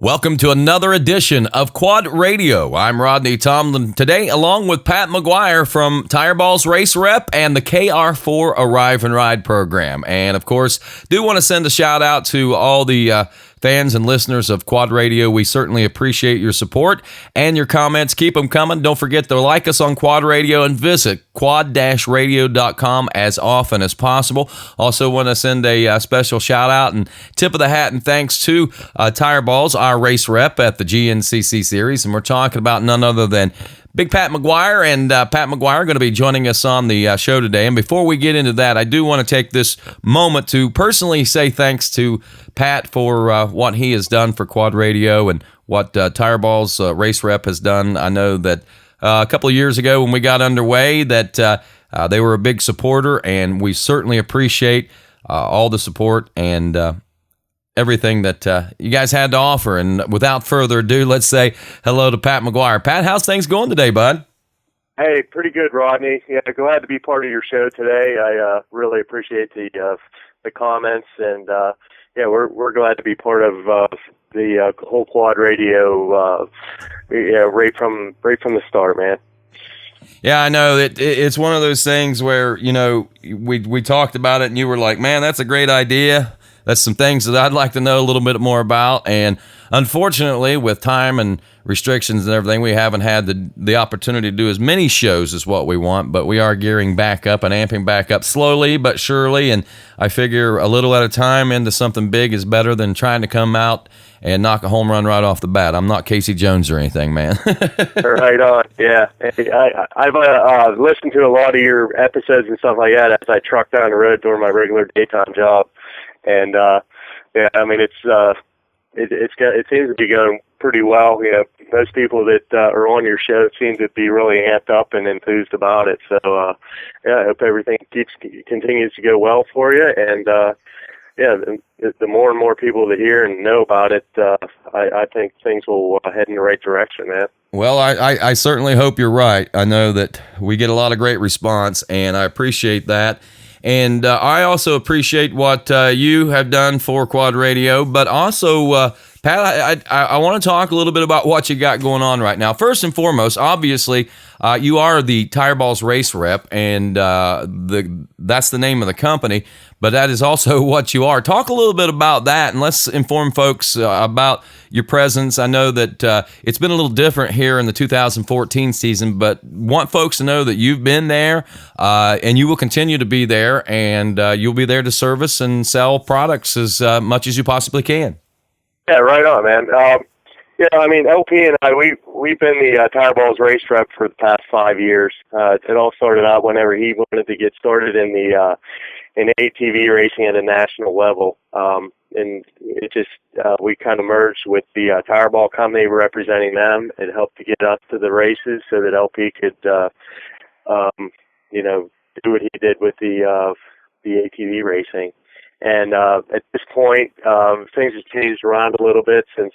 Welcome to another edition of Quad Radio. I'm Rodney Tomlin today, along with Pat McGuire from Tire Balls Race Rep and the KR4 Arrive and Ride program. And of course, do want to send a shout out to all the fans and listeners of Quad Radio. We certainly appreciate your support and your comments. Keep them coming. Don't forget to like us on Quad Radio and visit quad-radio.com as often as possible. Also want to send a special shout out and tip of the hat and thanks to Tire Balls, our race rep at the GNCC series. And we're talking about none other than Big Pat McGuire, and Pat McGuire are going to be joining us on the show today. And before we get into that, I do want to take this moment to personally say thanks to Pat for what he has done for Quad Radio and what Tire Balls Race Rep has done. I know that a couple of years ago when we got underway that they were a big supporter, and we certainly appreciate all the support and everything that you guys had to offer. And without further ado, let's say hello to Pat McGuire. Pat, how's things going today, bud? Hey, pretty good, Rodney. Yeah, glad to be part of your show today. I really appreciate the comments, and yeah, we're glad to be part of the whole Quad Radio. Right from the start, man. Yeah, I know it's one of those things where we talked about it, and you were like, "Man, that's a great idea." That's some things that I'd like to know a little bit more about. And unfortunately, with time and restrictions and everything, we haven't had the opportunity to do as many shows as what we want, but we are gearing back up and amping back up slowly but surely. And I figure a little at a time into something big is better than trying to come out and knock a home run right off the bat. I'm not Casey Jones or anything, man. Right on. Yeah. I've listened to a lot of your episodes and stuff like that as I truck down the road during my regular daytime job. And yeah, I mean it seems to be going pretty well. Most people that are on your show seem to be really amped up and enthused about it. So yeah, I hope everything continues to go well for you. And yeah, the more and more people that hear and know about it, I think things will head in the right direction, man. Well, I certainly hope you're right. I know that we get a lot of great response, and I appreciate that. And I also appreciate what you have done for Quad Radio, but also, Pat, I want to talk a little bit about what you got going on right now. First and foremost, obviously, you are the Tire Balls Race Rep, and that's the name of the company, but that is also what you are. Talk a little bit about that, and let's inform folks about your presence. I know that it's been a little different here in the 2014 season, but want folks to know that you've been there, and you will continue to be there, and you'll be there to service and sell products as much as you possibly can. Yeah, right on, man. Yeah, I mean, LP and I, we've been the Tire Balls Race Rep for the past 5 years. It all started out whenever he wanted to get started in ATV racing at a national level. And it just, we kind of merged with the Tire Ball company representing them. It helped to get us to the races so that LP could, do what he did with the ATV racing. And at this point, things have changed around a little bit since,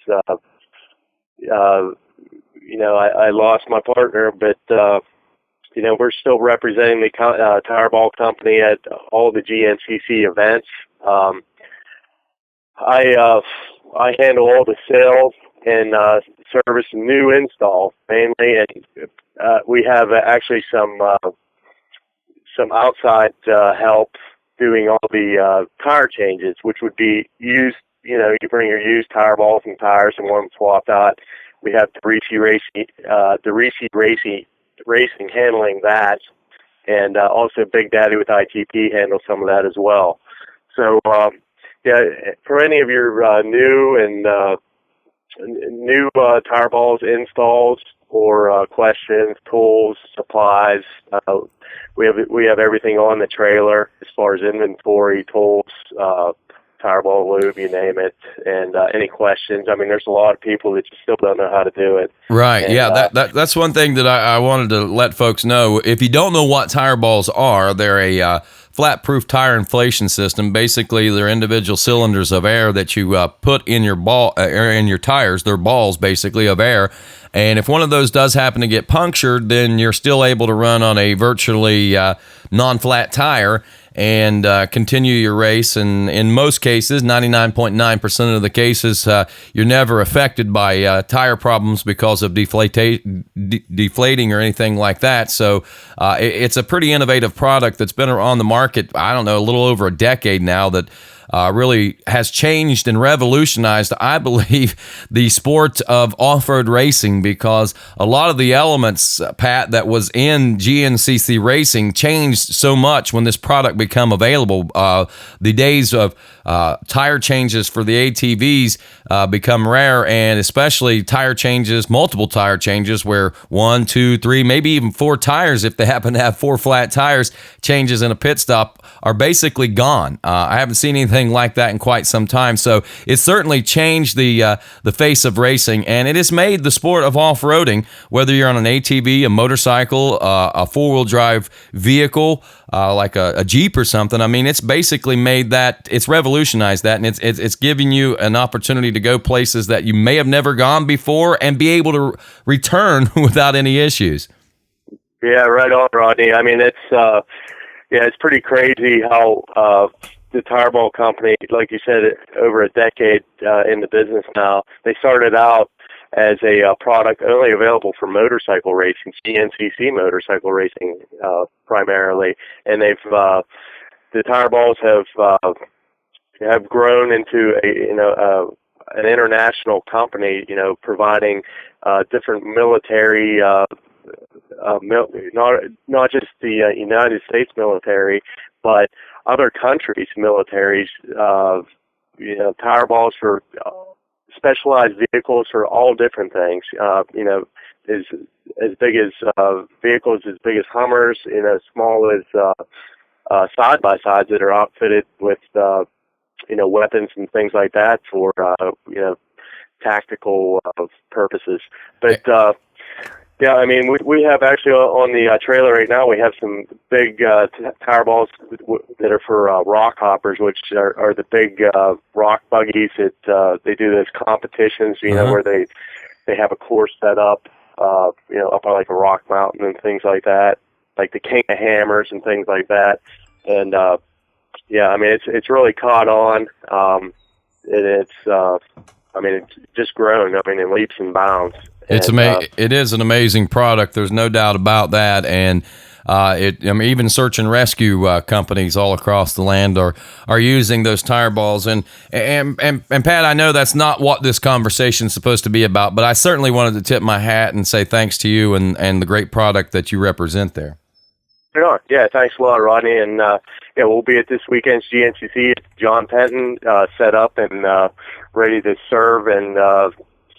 I lost my partner, but, we're still representing the Tire Ball company at all the GNCC events. I handle all the sales and service new installs mainly, and we have actually some outside help doing all the tire changes, which would be used. You bring your used tire balls and tires and want them swapped out. We have Racing handling that, and also Big Daddy with ITP handles some of that as well. So, yeah, for any of your new tire balls installs or questions, tools, supplies, we have everything on the trailer as far as inventory, tools, tire ball lube, you name it, and any questions. I mean, there's a lot of people that just still don't know how to do it. Right, and, yeah, that's one thing that I wanted to let folks know. If you don't know what tire balls are, they're a flat-proof tire inflation system. Basically, they're individual cylinders of air that you put in your in your tires. They're balls, basically, of air. And if one of those does happen to get punctured, then you're still able to run on a virtually non-flat tire and continue your race. And in most cases, 99.9% of the cases, you're never affected by tire problems because of deflating or anything like that. So it's a pretty innovative product that's been on the market, I don't know, a little over a decade now, that really has changed and revolutionized, I believe, the sport of off-road racing, because a lot of the elements, Pat, that was in GNCC racing changed so much when this product became available. The days of tire changes for the ATVs become rare, and especially tire changes, multiple tire changes, where 1, 2, 3, maybe even 4 tires, if they happen to have 4 flat tires, changes in a pit stop are basically gone. I haven't seen anything like that in quite some time. So it's certainly changed the face of racing, and it has made the sport of off-roading, whether you're on an ATV, a motorcycle, a four-wheel drive vehicle, like a Jeep or something. I mean, it's basically made that, it's revolutionized that, and it's giving you an opportunity to go places that you may have never gone before and be able to return without any issues. Yeah, right on, Rodney. I mean, it's pretty crazy how the Tire Ball Company, like you said, over a decade in the business now. They started out as a product only available for motorcycle racing, CNCC motorcycle racing primarily, and the Tire Balls have grown into an international company, providing different military. Not just the United States military, but other countries' militaries. Tire balls for specialized vehicles for all different things. As big as vehicles as big as Hummers, small as side by sides that are outfitted with weapons and things like that for tactical purposes. But yeah, I mean, we have actually on the trailer right now, we have some big tire balls that are for rock hoppers, which are the big rock buggies that they do those competitions, where they have a course set up, up on like a rock mountain and things like that, like the King of Hammers and things like that. And yeah, I mean, it's really caught on. It's just grown. I mean, in leaps and bounds. It is an amazing product. There's no doubt about that. And even search and rescue companies all across the land are using those tire balls. And Pat, I know that's not what this conversation is supposed to be about, but I certainly wanted to tip my hat and say thanks to you and the great product that you represent there. Sure. Yeah, thanks a lot, Rodney. And we'll be at this weekend's GNCC. John Penton set up and ready to serve and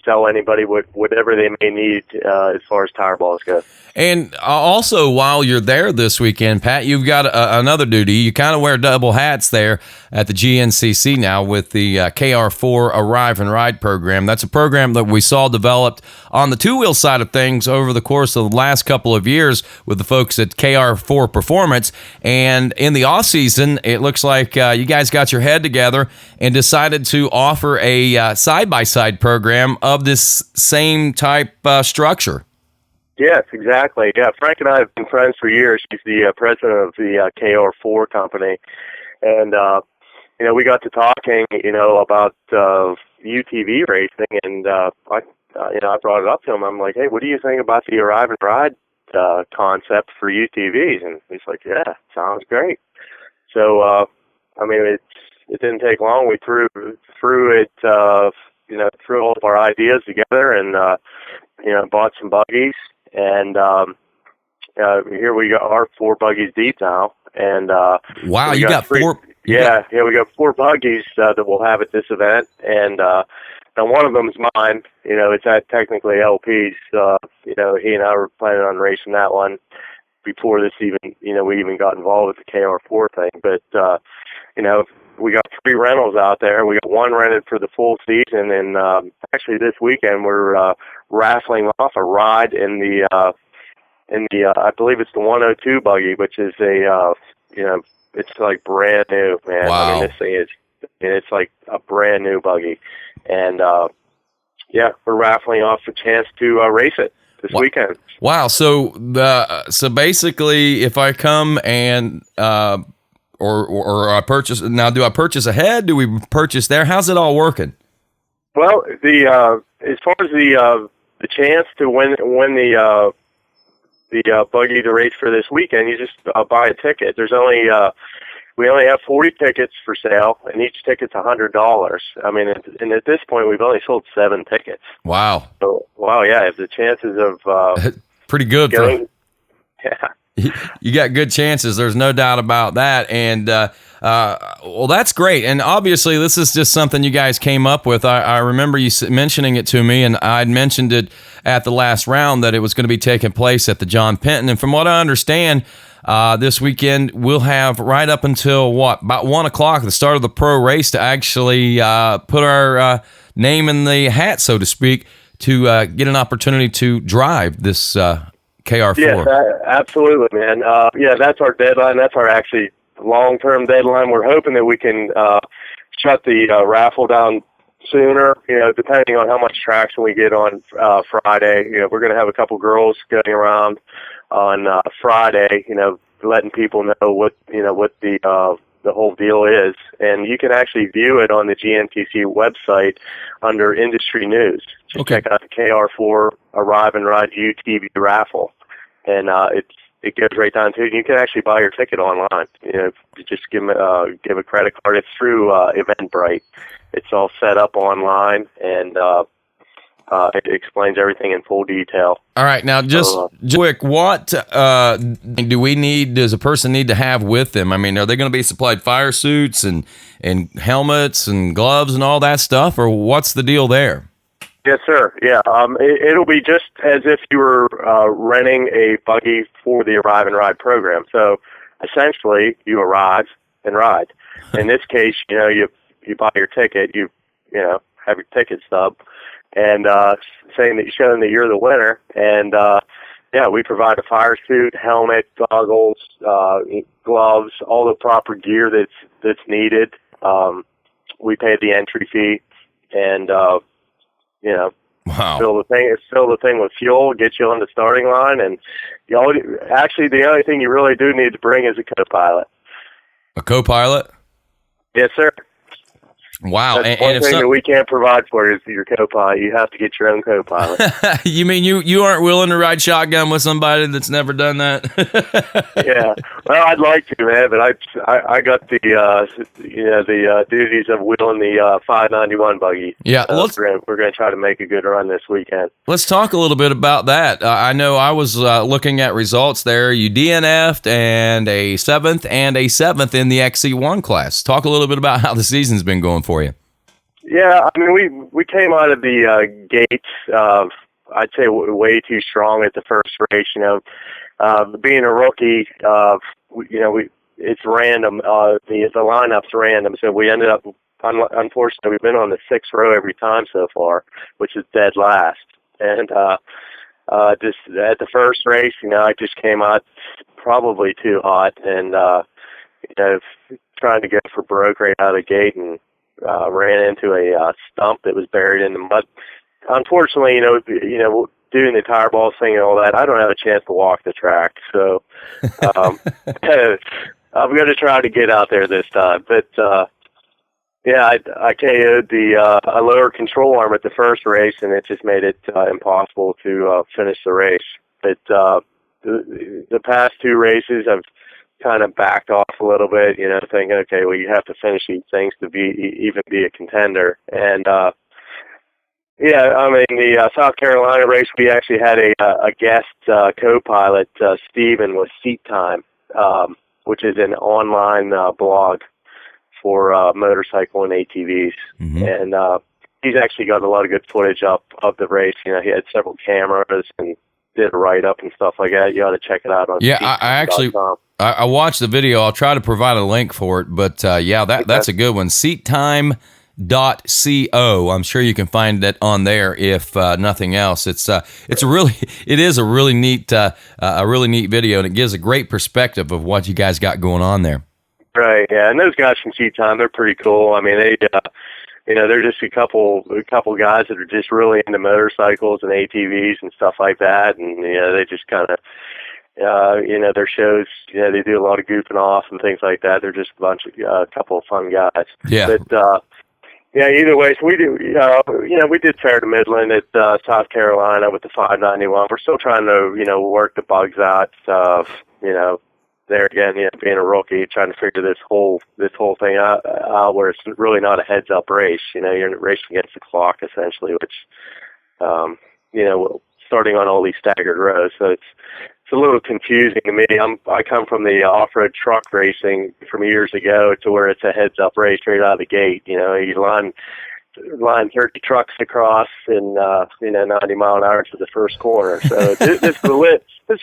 tell anybody whatever they may need as far as tire balls go. And also, while you're there this weekend, Pat, you've got another duty. You kind of wear double hats there at the GNCC now with the KR4 Arrive and Ride program. That's a program that we saw developed on the two-wheel side of things over the course of the last couple of years with the folks at KR4 Performance. And in the off-season, it looks like you guys got your head together and decided to offer a side-by-side program of this same type structure. Yes, exactly. Yeah, Frank and I have been friends for years. He's the president of the KR4 company. And, we got to talking, about UTV racing. And, I brought it up to him. I'm like, hey, what do you think about the Arrive and Ride concept for UTVs? And he's like, yeah, sounds great. So, it didn't take long. We threw it, threw all of our ideas together and, bought some buggies. And here we got our 4 buggies deep now. And wow, you got 4. Yeah, we got 4 buggies that we'll have at this event. And one of them is mine. It's at technically LP's. He and I were planning on racing that one before this even, we even got involved with the KR4 thing. But we got 3 rentals out there. We got 1 rented for the full season, and actually this weekend we're raffling off a ride in the I believe it's the 102 buggy, which is a it's like brand new, man. Wow. I mean, this thing is, it's like a brand new buggy, and yeah, we're raffling off a chance to race it this weekend. Wow. So basically, if I come and or I purchase now, do I purchase ahead? Do we purchase there? How's it all working? Well, as far as the chance to win the buggy to race for this weekend, you just buy a ticket. There's only we only have 40 tickets for sale, and each ticket's $100. I mean, and at this point, we've only sold 7 tickets. Wow. So, wow, yeah, if the chances of pretty good. Yeah. You got good chances. There's no doubt about that. And well, that's great. And obviously, this is just something you guys came up with. I remember you mentioning it to me, and I'd mentioned it at the last round that it was going to be taking place at the John Penton. And from what I understand, this weekend we'll have right up until about 1 o'clock, the start of the pro race, to actually put our name in the hat, so to speak, to get an opportunity to drive this KR4. Yes, absolutely, man. Yeah, that's our deadline. That's our actually long-term deadline. We're hoping that we can shut the raffle down sooner, depending on how much traction we get on Friday. We're going to have a couple girls going around on Friday, letting people know what the whole deal is. And you can actually view it on the GNTC website under industry news. Just check out the KR4 Arrive and Ride UTV raffle. And it goes right down to it. You can actually buy your ticket online. You just give a credit card. It's through Eventbrite. It's all set up online, and it explains everything in full detail. All right, now just quick, what does a person need to have with them? I mean, are they going to be supplied fire suits and helmets and gloves and all that stuff, or what's the deal there? Yes, sir. Yeah, it'll be just as if you were renting a buggy for the Arrive and Ride program. So essentially, you arrive and ride. In this case, you buy your ticket, you have your ticket stub, and showing that you're the winner. And yeah, we provide a fire suit, helmet, goggles, gloves, all the proper gear that's needed. We pay the entry fee, and wow. Fill the thing with fuel, get you on the starting line, and the only thing you really do need to bring is a co-pilot. A co-pilot? Yes, sir. Wow. That's one thing that we can't provide for is your co-pilot. You have to get your own co-pilot. You mean you aren't willing to ride shotgun with somebody that's never done that? Yeah. Well, I'd like to, man, but I got the duties of wheeling the 591 buggy. Yeah. We're going to try to make a good run this weekend. Let's talk a little bit about that. I know I was looking at results there. You DNF'd and a 7th in the XC1 class. Talk a little bit about how the season's been going for you. Yeah, I mean, we came out of the gates, I'd say way too strong at the first race. Being a rookie, it's random. The lineup's random, so we ended up, unfortunately, we've been on the 6th row every time so far, which is dead last. And just at the first race, I just came out probably too hot, and trying to go for broke right out of the gate, and ran into a stump that was buried in the mud. Unfortunately, doing the tire ball thing and all that, I don't have a chance to walk the track. So I'm going to try to get out there this time. But yeah, I KO'd a lower control arm at the first race, and it just made it impossible to finish the race. But the past 2 races, I've kind of backed off a little bit, thinking, okay, well, you have to finish these things to even be a contender. And yeah, I mean, the South Carolina race, we actually had a guest co-pilot, Steven, with Seat Time, which is an online blog for motorcycle and ATVs. Mm-hmm. And he's actually got a lot of good footage up of the race. He had several cameras and did a write-up and stuff like that. You ought to check it out on seattime.com. I watched the video. I'll try to provide a link for it, but yeah, that's a good one. Seattime.co. I'm sure you can find that on there if nothing else. It is a really neat video, and it gives a great perspective of what you guys got going on there. Right, yeah, and those guys from Teton, they're pretty cool. I mean, they're just a couple guys that are just really into motorcycles and ATVs and stuff like that, and they just kind of, their shows, they do a lot of goofing off and things like that. They're just a couple of fun guys. Yeah. But either way, so we did fair to Midland at South Carolina with the 591. We're still trying to, work the bugs out. There again, being a rookie, trying to figure this whole thing out where it's really not a heads up race. You're racing against the clock essentially, which, starting on all these staggered rows. So it's a little confusing to me. I come from the off-road truck racing from years ago to where it's a heads up race right out of the gate. You line 30 trucks across in 90 mile an hour to the first corner. So this is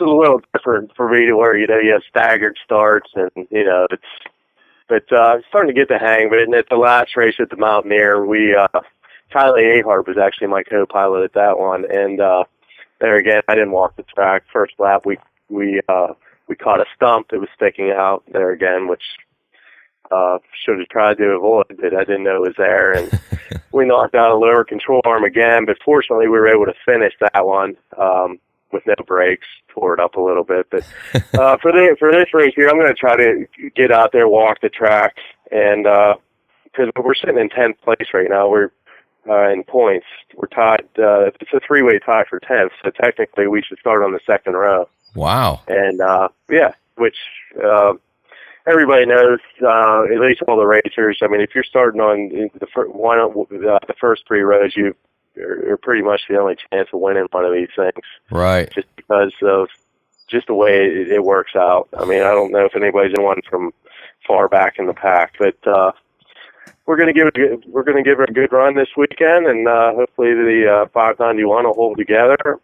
a little different for me to where you have staggered starts and it's starting to get the hang. But at the last race at the Mountaineer, Kylie Ahart was actually my co-pilot at that one, and there again I didn't walk the track. First lap we caught a stump that was sticking out there again, which should have tried to avoid, but I didn't know it was there, and we knocked out a lower control arm again, but fortunately we were able to finish that one with no brakes, tore it up a little bit. But for this race here, I'm going to try to get out there, walk the track, and because we're sitting in 10th place right now, we're in points. We're tied. It's a 3-way tie for 10th, so technically we should start on the second row. Wow. And which everybody knows, at least all the racers. I mean, if you're starting on the first 3 rows, you're pretty much the only chance of winning one of these things. Right. Just because of just the way it works out. I mean, I don't know if anybody's in one from far back in the pack, but we're going to give it a good run this weekend, and hopefully the 591 will hold together,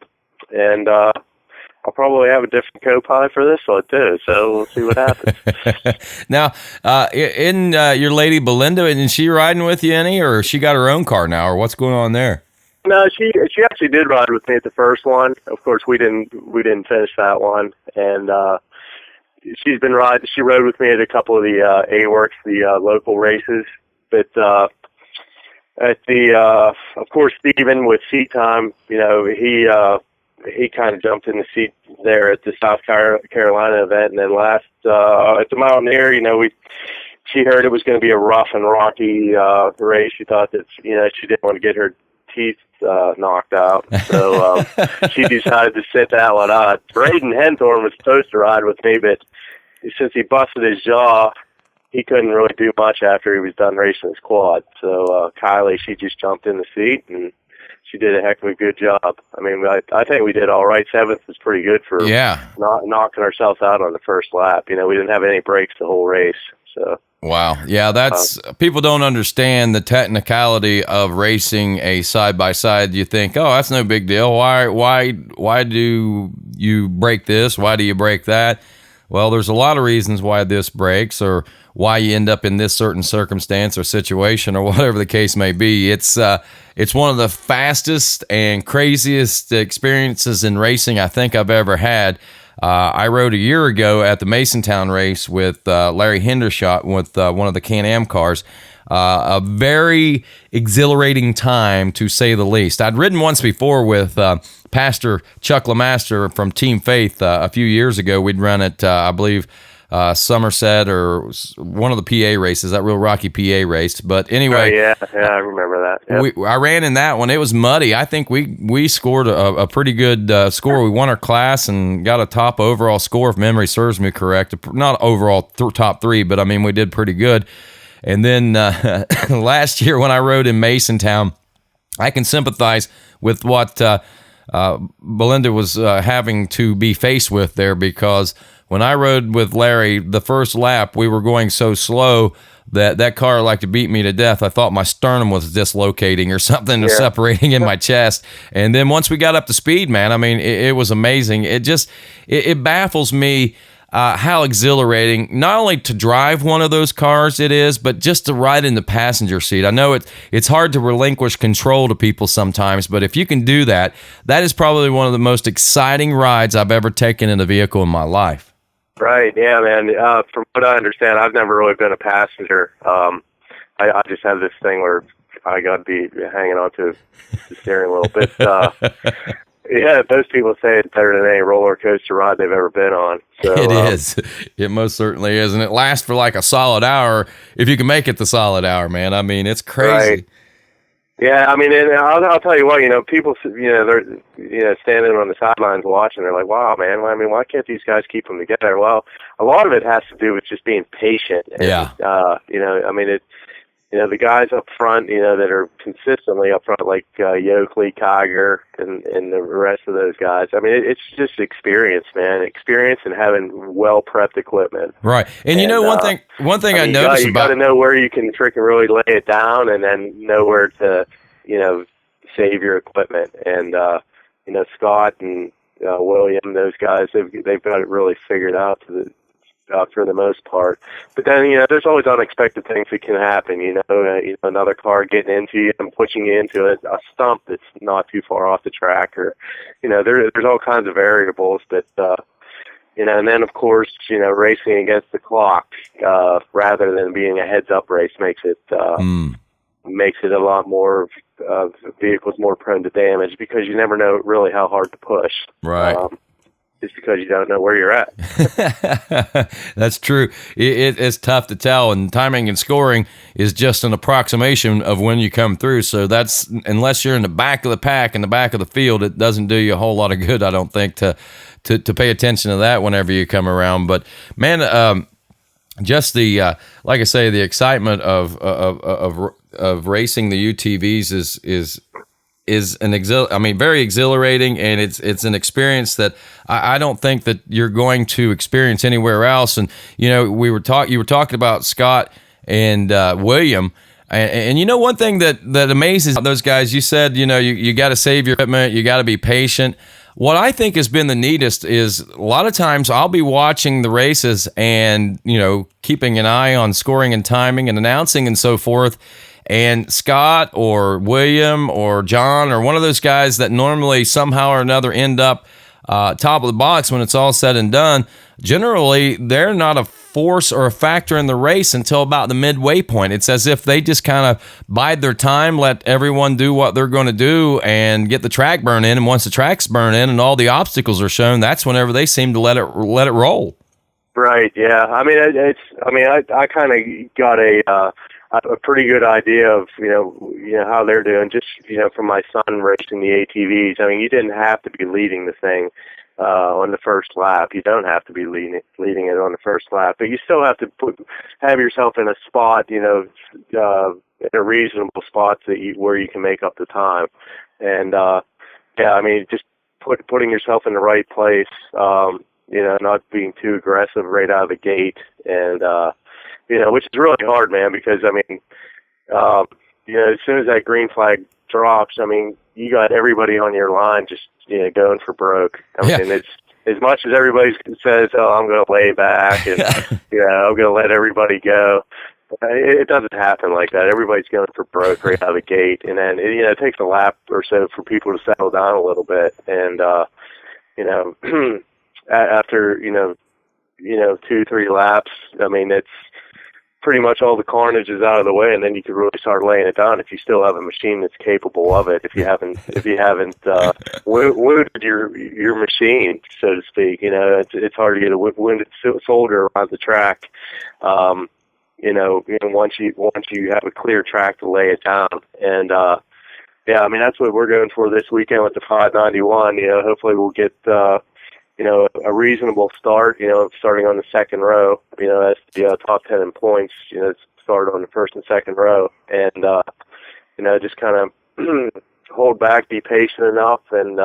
and I'll probably have a different co-pilot for this one too, so we'll see what happens. Now, your lady Belinda, is she riding with you any, or she got her own car now, or what's going on there? No, she actually did ride with me at the first one. Of course, we didn't finish that one, and she's been riding. She rode with me at a couple of the A-Works, the local races. But at of course, Steven with Seat Time, he kind of jumped in the seat there at the South Carolina event, and then last at the Mountaineer, she heard it was going to be a rough and rocky race. She thought that she didn't want to get her teeth knocked out, so she decided to sit that one out. Braden Henthorn was supposed to ride with me, but since he busted his jaw, he couldn't really do much after he was done racing his quad. So Kylie, she just jumped in the seat, and she did a heck of a good job. I mean, I think we did all right. 7th was pretty good for not knocking ourselves out on the first lap. We didn't have any breaks the whole race. So wow, yeah, that's people don't understand the technicality of racing a side by side. You think, oh, that's no big deal. Why do you break this? Why do you break that? Well, there's a lot of reasons why this breaks, or why you end up in this certain circumstance or situation, or whatever the case may be. It's one of the fastest and craziest experiences in racing I think I've ever had. I rode a year ago at the Masontown race with Larry Hendershot with one of the Can-Am cars. A very exhilarating time, to say the least. I'd ridden once before with Pastor Chuck LeMaster from Team Faith a few years ago. We'd run at, I believe, Somerset or one of the PA races, that real rocky PA race. But anyway, yeah, I remember that. Yep. I ran in that one. It was muddy. I think we scored a pretty good score. We won our class and got a top overall score, if memory serves me correct. Not overall top 3, but I mean we did pretty good. And then last year when I rode in Masontown, I can sympathize with what Belinda was having to be faced with there, because when I rode with Larry, the first lap, we were going so slow that car like to beat me to death. I thought my sternum was dislocating or something, or separating in my chest. And then once we got up to speed, man, I mean, it was amazing. It baffles me how exhilarating, not only to drive one of those cars it is, but just to ride in the passenger seat. I know it's hard to relinquish control to people sometimes, but if you can do that, that is probably one of the most exciting rides I've ever taken in a vehicle in my life. Right. Yeah, man. From what I understand, I've never really been a passenger. I just have this thing where I got to be hanging on to the steering wheel. But yeah, most people say it's better than any roller coaster ride they've ever been on. So, It is. It most certainly is. And it lasts for like a solid hour if you can make it the solid hour, man. I mean, it's crazy. Right. Yeah, I mean, and I'll tell you what, people, they're, standing on the sidelines watching. They're like, wow, man, I mean, why can't these guys keep them together? Well, a lot of it has to do with just being patient. And, Yeah. I mean, the guys up front, that are consistently up front, like Yoakley, Kiger, and the rest of those guys. I mean, it's just experience, man. Experience and having well-prepped equipment. Right. And one thing I noticed you got to know where you can freaking really lay it down, and then know where to, save your equipment. And Scott and William, those guys, they've got it really figured out for the most part. But then, there's always unexpected things that can happen. Another car getting into you and pushing you into a stump that's not too far off the track, or, there's all kinds of variables that, and then of course, racing against the clock, rather than being a heads-up race makes it a lot more, vehicles more prone to damage, because you never know really how hard to push. Right. Just because you don't know where you're at. That's true. It's tough to tell, and timing and scoring is just an approximation of when you come through. So that's, unless you're in the back of the pack, in the back of the field, it doesn't do you a whole lot of good, I don't think, to pay attention to that whenever you come around. But man, just the like I say, the excitement of racing the UTVs is very exhilarating, and it's an experience that I don't think that you're going to experience anywhere else. And you were talking about Scott and William, and one thing that amazes those guys, you said you got to save your equipment, you got to be patient. What I think has been the neatest is a lot of times I'll be watching the races and keeping an eye on scoring and timing and announcing and so forth. And Scott or William or John or one of those guys that normally somehow or another end up top of the box when it's all said and done, generally they're not a force or a factor in the race until about the midway point. It's as if they just kind of bide their time, let everyone do what they're going to do and get the track burn in. And once the track's burn in and all the obstacles are shown, that's whenever they seem to let it roll. Right. Yeah. I mean, I kind of got a pretty good idea of how they're doing, just from my son racing the ATVs. I mean, you didn't have to be leading the thing on the first lap. You don't have to be leading it on the first lap, but you still have to have yourself in a spot, in a reasonable spot where you can make up the time. And I mean, just putting yourself in the right place, not being too aggressive right out of the gate, and which is really hard, man, because, I mean, as soon as that green flag drops, I mean, you got everybody on your line just, going for broke. I mean, it's, as much as everybody says, oh, I'm going to lay back and, I'm going to let everybody go, it doesn't happen like that. Everybody's going for broke right out of the gate. And then, it takes a lap or so for people to settle down a little bit. And, after, 2-3 laps, I mean, it's pretty much all the carnage is out of the way, and then you can really start laying it down if you still have a machine that's capable of it. If you haven't wounded your machine, so to speak, it's hard to get a wounded soldier around the track. Once you have a clear track to lay it down, and I mean, that's what we're going for this weekend with the 591. Hopefully we'll get a reasonable start, starting on the second row, that's the top 10 in points, start on the first and second row, and, just kind of hold back, be patient enough, and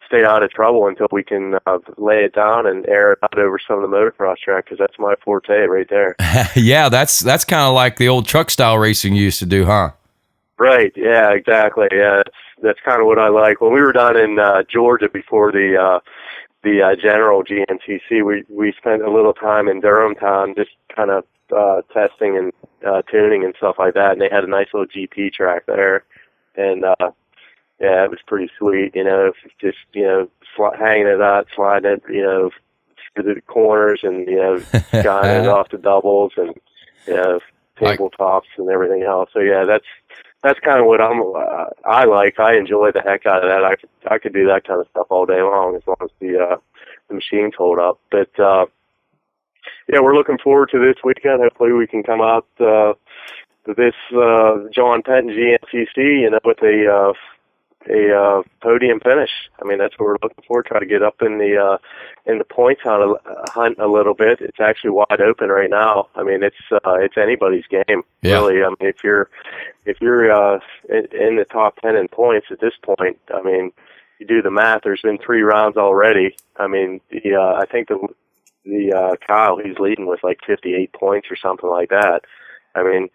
stay out of trouble until we can lay it down and air it out over some of the motocross track, because that's my forte right there. Yeah, that's kind of like the old truck style racing you used to do, huh? Right, yeah, exactly. Yeah, that's kind of what I like. When we were down in Georgia before the general GNCC, we spent a little time in Durham town just kind of testing and tuning and stuff like that, and they had a nice little GP track there, and it was pretty sweet, just hanging it out, sliding it, for the corners and, skying it off to doubles and, tabletops and everything else. So yeah, that's kind of what I like. I enjoy the heck out of that. I could do that kind of stuff all day long as the machines hold up. But we're looking forward to this weekend. Hopefully we can come out to this John Penton GNCC, with a podium finish. I mean, that's what we're looking for. Try to get up in the points hunt a little bit. It's actually wide open right now. I mean, it's anybody's game, really. I mean, if you're in the top 10 in points at this point, I mean, you do the math. There's been 3 rounds already. I mean, I think the Kyle, he's leading with like 58 points or something like that. I mean,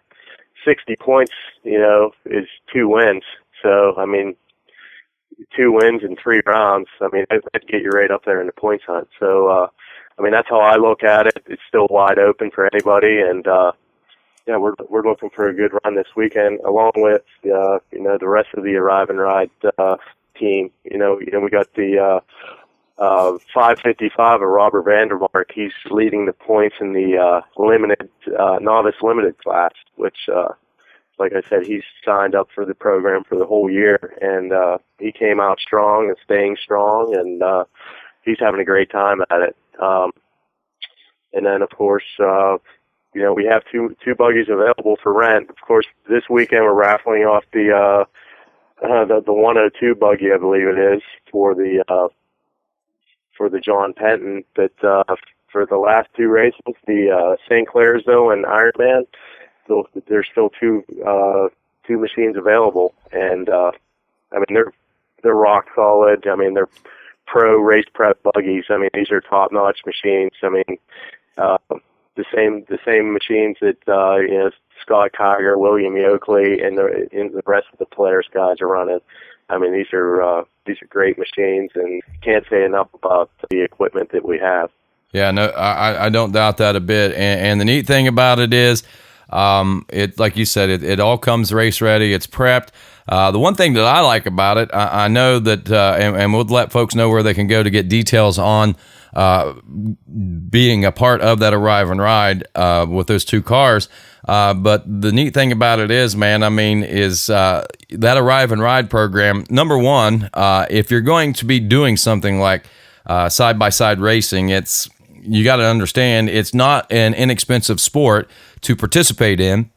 60 points, is 2 wins. So, I mean, 2 wins in 3 rounds. I mean, that'd get you right up there in the points hunt. So, I mean, that's how I look at it. It's still wide open for anybody, and we're looking for a good run this weekend, along with the rest of the Arrive and Ride team. We got the 555 of Robert Vandermark. He's leading the points in the novice limited class, which. Like I said, he's signed up for the program for the whole year, and he came out strong and staying strong, and he's having a great time at it. And then, of course, we have two buggies available for rent. Of course, this weekend we're raffling off the 102 buggy, I believe it is, for the John Penton. But for the last 2 races, the St. Clairsville and Ironman, there's still two machines available, and I mean they're rock solid. I mean they're pro race prep buggies. I mean these are top notch machines. I mean the same machines that Scott Kiger, William Yoakley, and the rest of the Polaris guys are running. I mean these are great machines, and can't say enough about the equipment that we have. Yeah, no, I don't doubt that a bit. And the neat thing about it is. It, like you said, it all comes race ready. It's prepped. The one thing that I like about it, I know that, and we'll let folks know where they can go to get details on being a part of that Arrive and Ride with those 2 cars. But the neat thing about it is, man, I mean, is that Arrive and Ride program, number one, if you're going to be doing something like side-by-side racing, you got to understand it's not an inexpensive sport to participate in.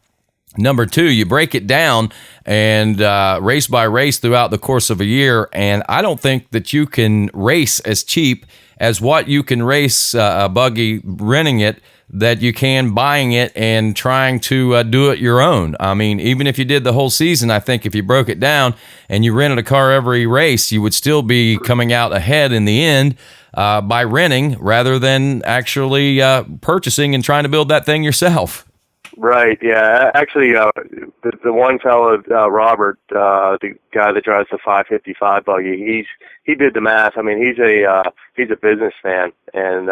Number 2, you break it down and race by race throughout the course of a year, and I don't think that you can race as cheap as what you can race a buggy renting it that you can buying it and trying to do it your own. I mean, even if you did the whole season, I think if you broke it down and you rented a car every race, you would still be coming out ahead in the end by renting rather than actually purchasing and trying to build that thing yourself. Right. Yeah. Actually, the one fellow, Robert, the guy that drives the 555 buggy, he did the math. I mean, he's a businessman, and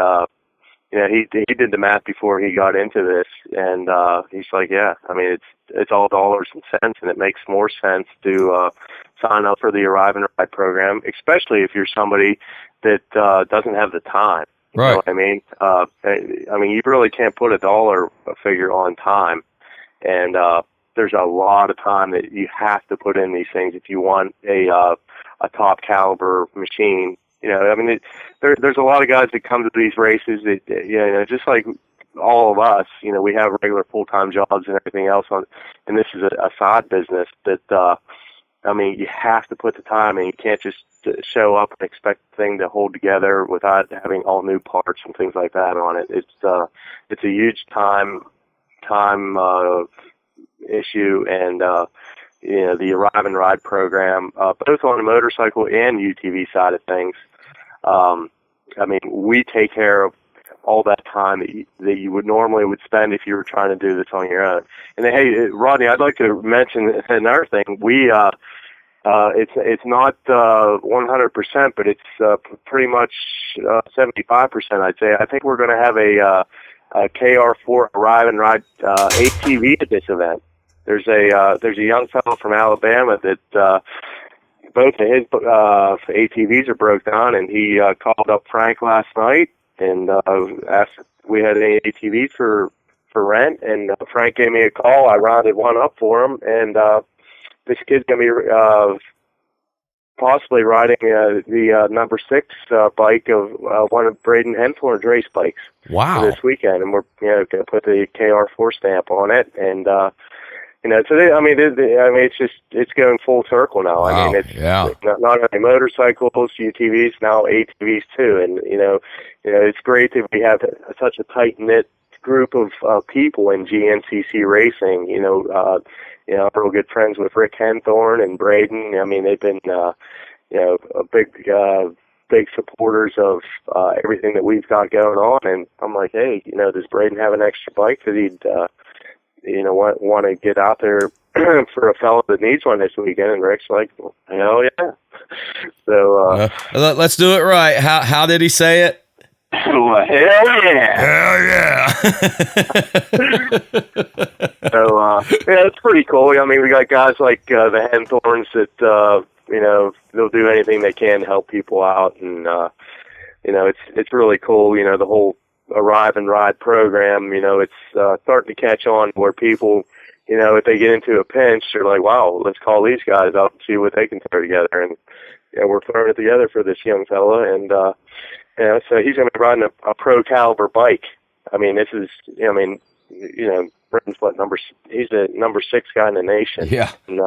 he did the math before he got into this, and he's like, yeah, I mean, it's all dollars and cents, and it makes more sense to sign up for the Arrive and Ride program, especially if you're somebody that doesn't have the time. You right. know what I mean? I mean, you really can't put a dollar figure on time, and there's a lot of time that you have to put in these things if you want a top caliber machine. I mean, there's a lot of guys that come to these races that, just like all of us, we have regular full-time jobs and everything else and this is a side business that, I mean, you have to put the time in. You can't just show up and expect the thing to hold together without having all new parts and things like that on it. It's a huge time issue, and the Arrive and Ride program, both on the motorcycle and UTV side of things. I mean, we take care of all that time that you would normally spend if you were trying to do this on your own. And hey, Rodney, I'd like to mention another thing. We it's not 100%, but it's pretty much 75%, I'd say. I think we're going to have a KR4 Arrive and Ride ATV at this event. There's a young fellow from Alabama that both of his ATVs are broke down, and he called up Frank last night, and asked if we had any ATVs for rent, and Frank gave me a call. I rounded one up for him, and this kid's going to be possibly riding the number 6 bike of one of Braden Henthorne's race bikes. Wow. For this weekend, and we're going to put the KR4 stamp on it, and so it's going full circle now. Wow. I mean, it's not only motorcycles, UTVs, now ATVs too, and it's great that we have such a tight knit group of people in GNCC racing. I'm real good friends with Rick Henthorne and Braden. I mean, they've been a big supporters of everything that we've got going on, and I'm like, hey, does Braden have an extra bike that he'd want to get out there for a fellow that needs one this weekend? And Rick's like, well, hell yeah. So let's do it right. How did he say it? Well, hell yeah. Hell yeah. So it's pretty cool. I mean, we got guys like the Henthorns that they'll do anything they can to help people out, and it's really cool. The whole Arrive and Ride program, it's starting to catch on where people, if they get into a pinch, they're like, wow, let's call these guys up and see what they can throw together. And we're throwing it together for this young fella, and so he's going to be riding a pro caliber bike. I mean, Britton's he's the number 6 guy in the nation. Yeah. And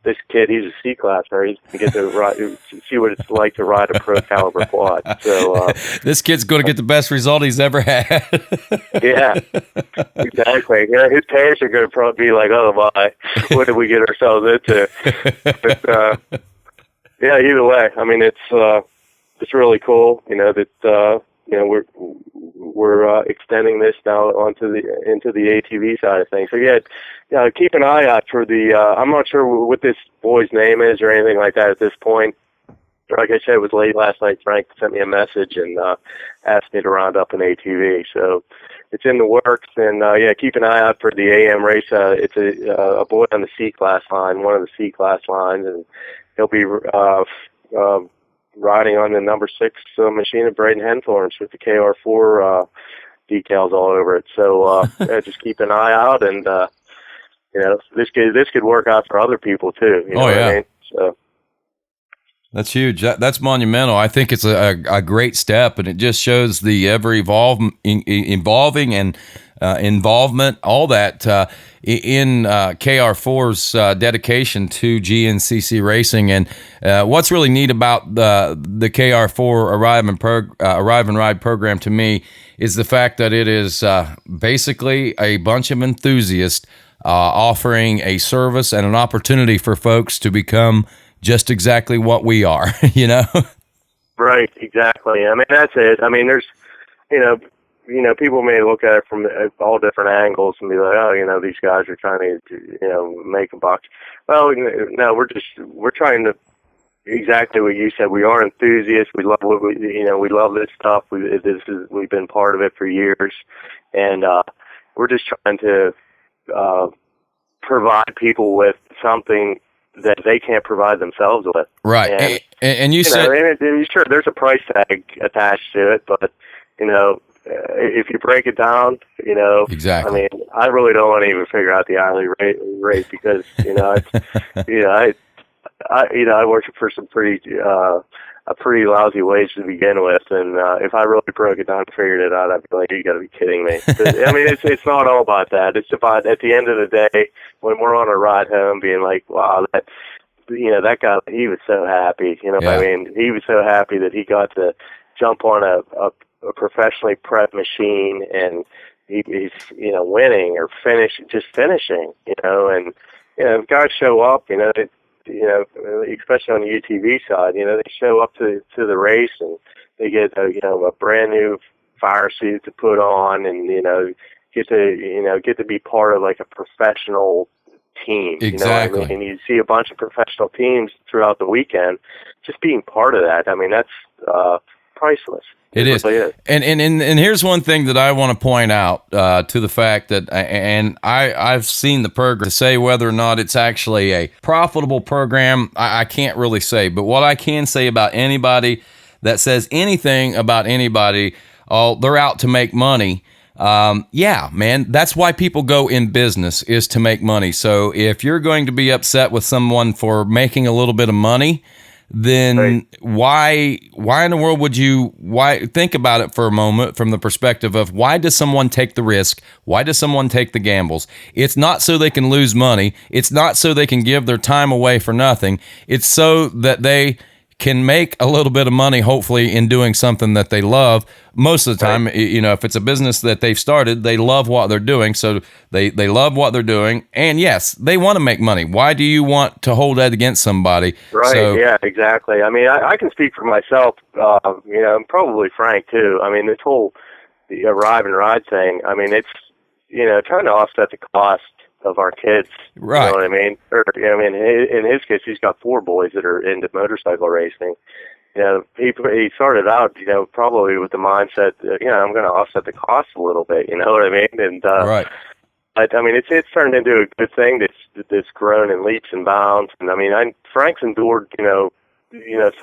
this kid, he's a C-classer. He's going to get to see what it's like to ride a pro caliber quad. So this kid's going to get the best result he's ever had. Yeah, exactly. His parents are going to probably be like, oh my, what did we get ourselves into? But either way, I mean, it's really cool, that we're extending this now into the ATV side of things. So keep an eye out for the. I'm not sure what this boy's name is or anything like that at this point. Like I said, it was late last night. Frank sent me a message and asked me to round up an ATV. So it's in the works, and keep an eye out for the AM race. It's a boy on the C-class line, one of the C-class lines, and he'll be riding on the number 6 machine of Braden Henthorne's with the KR4 decals all over it. So just keep an eye out, and this could work out for other people too. You know what I mean? So that's huge. That's monumental. I think it's a great step, and it just shows the ever evolving and involvement, all that in KR4's dedication to GNCC racing. And what's really neat about the KR4 Arrive and Ride program to me is the fact that it is basically a bunch of enthusiasts offering a service and an opportunity for folks to become just exactly what we are, Right, exactly. I mean, that's it. I mean, there's, people may look at it from all different angles and be like, oh, these guys are trying to, make a buck. Well, no, we're trying to, exactly what you said. We are enthusiasts. We love what we love this stuff. We've been part of it for years, and we're just trying to provide people with something that they can't provide themselves with. Right. And you said, sure, there's a price tag attached to it, but if you break it down, exactly. I mean, I really don't want to even figure out the hourly rate because I work for some pretty lousy wage to begin with, and if I really broke it down and figured it out, I'd be like, you got to be kidding me. I mean, it's not all about that. It's about, at the end of the day, when we're on a ride home, being like, wow, that guy, he was so happy. I mean, he was so happy that he got to jump on a professionally prepped machine, and he's winning or finishing. And guys show up, especially on the UTV side, they show up to the race and they get a brand new fire suit to put on, and get to be part of like a professional team. Exactly. And you see a bunch of professional teams throughout the weekend. Just being part of that, I mean, that's priceless. It is. Really is. And here's one thing that I want to point out to the fact that, and I've seen the program. To say whether or not it's actually a profitable program, I can't really say. But what I can say about anybody that says anything about anybody oh, they're out to make money. Yeah, man, that's why people go in business, is to make money. So if you're going to be upset with someone for making a little bit of money, then why in the world would you, think about it for a moment from the perspective of, why does someone take the risk? Why does someone take the gambles? It's not so they can lose money. It's not so they can give their time away for nothing. It's so that they can make a little bit of money, hopefully, in doing something that they love. Most of the time, if it's a business that they've started, they love what they're doing, so they love what they're doing, and yes, they want to make money. Why do you want to hold that against somebody? Right, yeah, exactly. I mean, I can speak for myself, and probably Frank, too. I mean, this whole Arrive and Ride thing, I mean, it's, trying to offset the cost of our kids, right? You know what I mean? Or, in his case, he's got 4 boys that are into motorcycle racing. He started out, probably with the mindset that, I'm going to offset the cost a little bit. You know what I mean? And right. But I mean, it's turned into a good thing that's grown in leaps and bounds. And I mean, Frank's endured, some this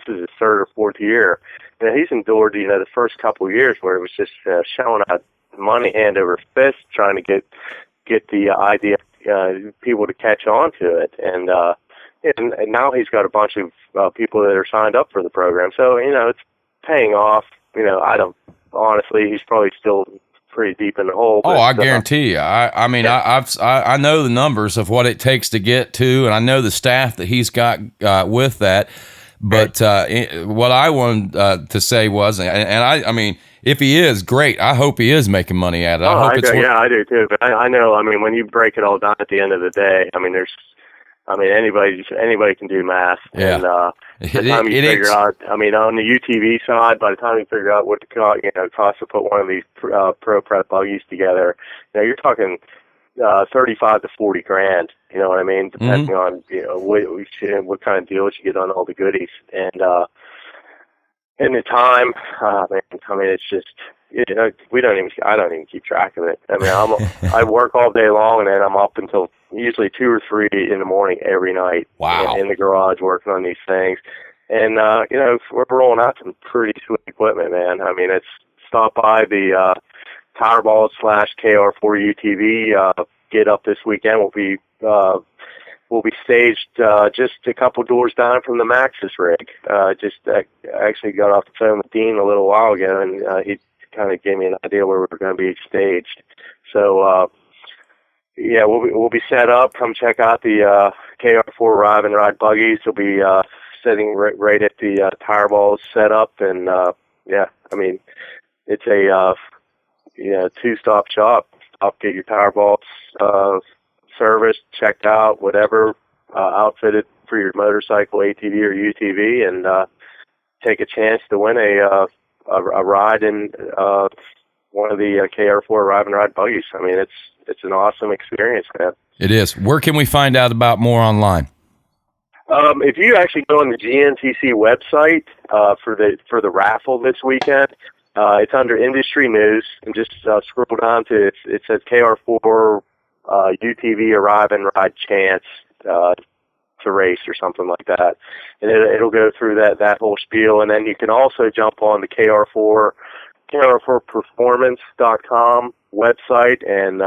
is his 3rd or 4th year. He's endured, the first couple of years where it was just shelling out money hand over fist, trying to get the idea people to catch on to it, and now he's got a bunch of people that are signed up for the program, so it's paying off. I don't, honestly, he's probably still pretty deep in the hole. But, I guarantee you. I mean, yeah. I know the numbers of what it takes to get to, and I know the staff that he's got with that. But what I wanted to say was, and I mean, if he is, great. I hope he is making money at it. I do too. But I know. I mean, when you break it all down at the end of the day, I mean, anybody can do math. Yeah. And by the time you figure out, I mean, on the UTV side, by the time you figure out what it costs to put one of these pro prep buggies together, you're talking 35 to 40 grand. You know what I mean? Depending on what kind of deals you get on all the goodies, and the time. Man, I mean, it's just I don't even keep track of it. I mean, I work all day long, and then I'm up until usually 2 or 3 in the morning every night. Wow. In the garage working on these things, and we're rolling out some pretty sweet equipment, man. I mean, it's stop by the Powerball / KR4 UTV get up this weekend. We'll be staged just a couple doors down from the Maxis rig. I actually got off the phone with Dean a little while ago, and he kind of gave me an idea where we're going to be staged. So we'll be set up. Come check out the KR4 Arrive and Ride buggies. We'll be sitting right at the tire balls set up, and I mean, it's a 2-stop shop. Get your tire balls serviced, checked out, whatever, outfitted for your motorcycle, ATV or UTV, and take a chance to win a ride in one of the KR4 Arrive and Ride buggies. I mean, it's an awesome experience, man. It is. Where can we find out about more online? If you actually go on the GNCC website for the raffle this weekend, it's under industry news, and just scroll down to it says KR4 UTV Arrive and Ride chance to race or something like that, and it'll go through that whole spiel. And then you can also jump on the KR4Performance.com website, and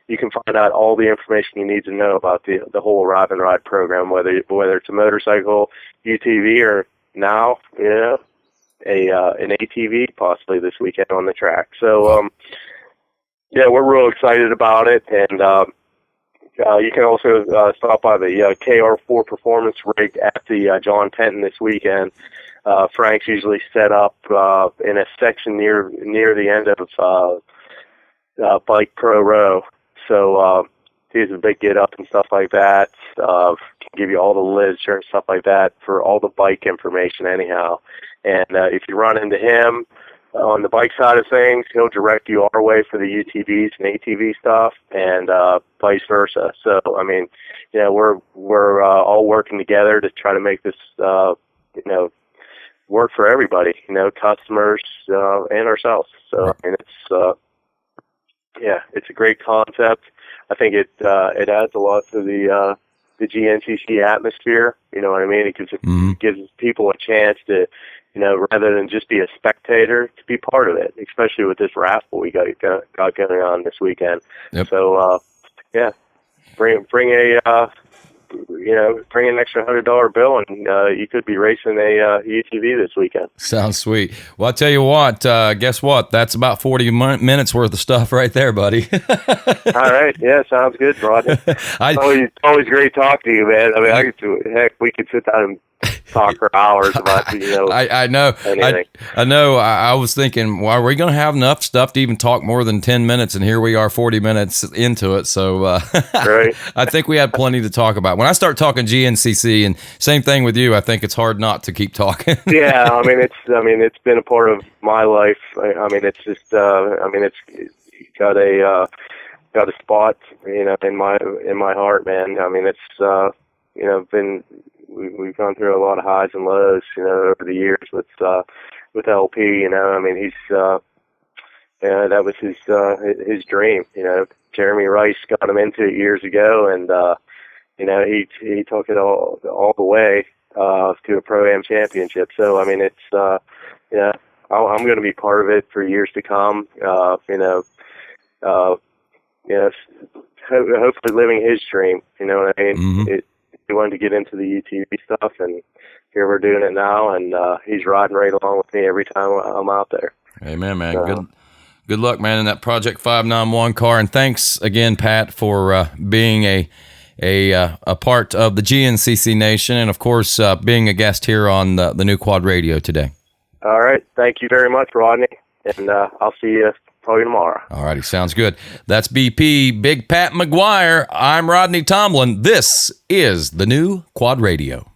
you can find out all the information you need to know about the whole Arrive and Ride program, whether it's a motorcycle, UTV, or now an ATV possibly this weekend on the track. So we're real excited about it, and you can also stop by the KR4 Performance rig at the John Penton this weekend. Frank's usually set up in a section near the end of Bike Pro Row, so he has a big get up and stuff like that. Can give you all the literature and stuff like that for all the bike information anyhow. And if you run into him on the bike side of things, he'll direct you our way for the UTVs and ATV stuff, and vice versa. So, I mean, we're all working together to try to make this, work for everybody, customers and ourselves. So, I mean, it's a great concept. I think it adds a lot to the GNCC atmosphere. You know what I mean? It gives people a chance to rather than just be a spectator, to be part of it, especially with this raffle we got going on this weekend. Yep. So, bring an extra $100 bill, and you could be racing a UTV this weekend. Sounds sweet. Well, I'll tell you what, guess what? That's about 40 minutes worth of stuff right there, buddy. All right. Yeah, sounds good, Rodney. Always great talking to you, man. I mean, we could sit down and talk for hours about, I know. anything. I know. I was thinking, well, are we going to have enough stuff to even talk more than 10 minutes? And here we are 40 minutes into it. So right. I think we had plenty to talk about. When I start talking GNCC, and same thing with you, I think it's hard not to keep talking. Yeah, it's been a part of my life. It's just, it's got a spot, in my heart, man. We've gone through a lot of highs and lows, over the years with LP. He's that was his dream. Jeremy Rice got him into it years ago, and he took it all the way to a Pro-Am championship. So it's I'm going to be part of it for years to come. Hopefully living his dream. You know what I mean? Mm-hmm. He wanted to get into the UTV stuff, and here we're doing it now, and he's riding right along with me every time I'm out there. Amen, man. Good luck, man, in that Project 591 car, and thanks again, Pat, for being a part of the GNCC Nation, and of course being a guest here on the new Quad Radio today. All right, thank you very much, Rodney, and I'll see you probably tomorrow. All righty, sounds good. That's BP, Big Pat McGuire. I'm Rodney Tomlin. This is the new Quad Radio.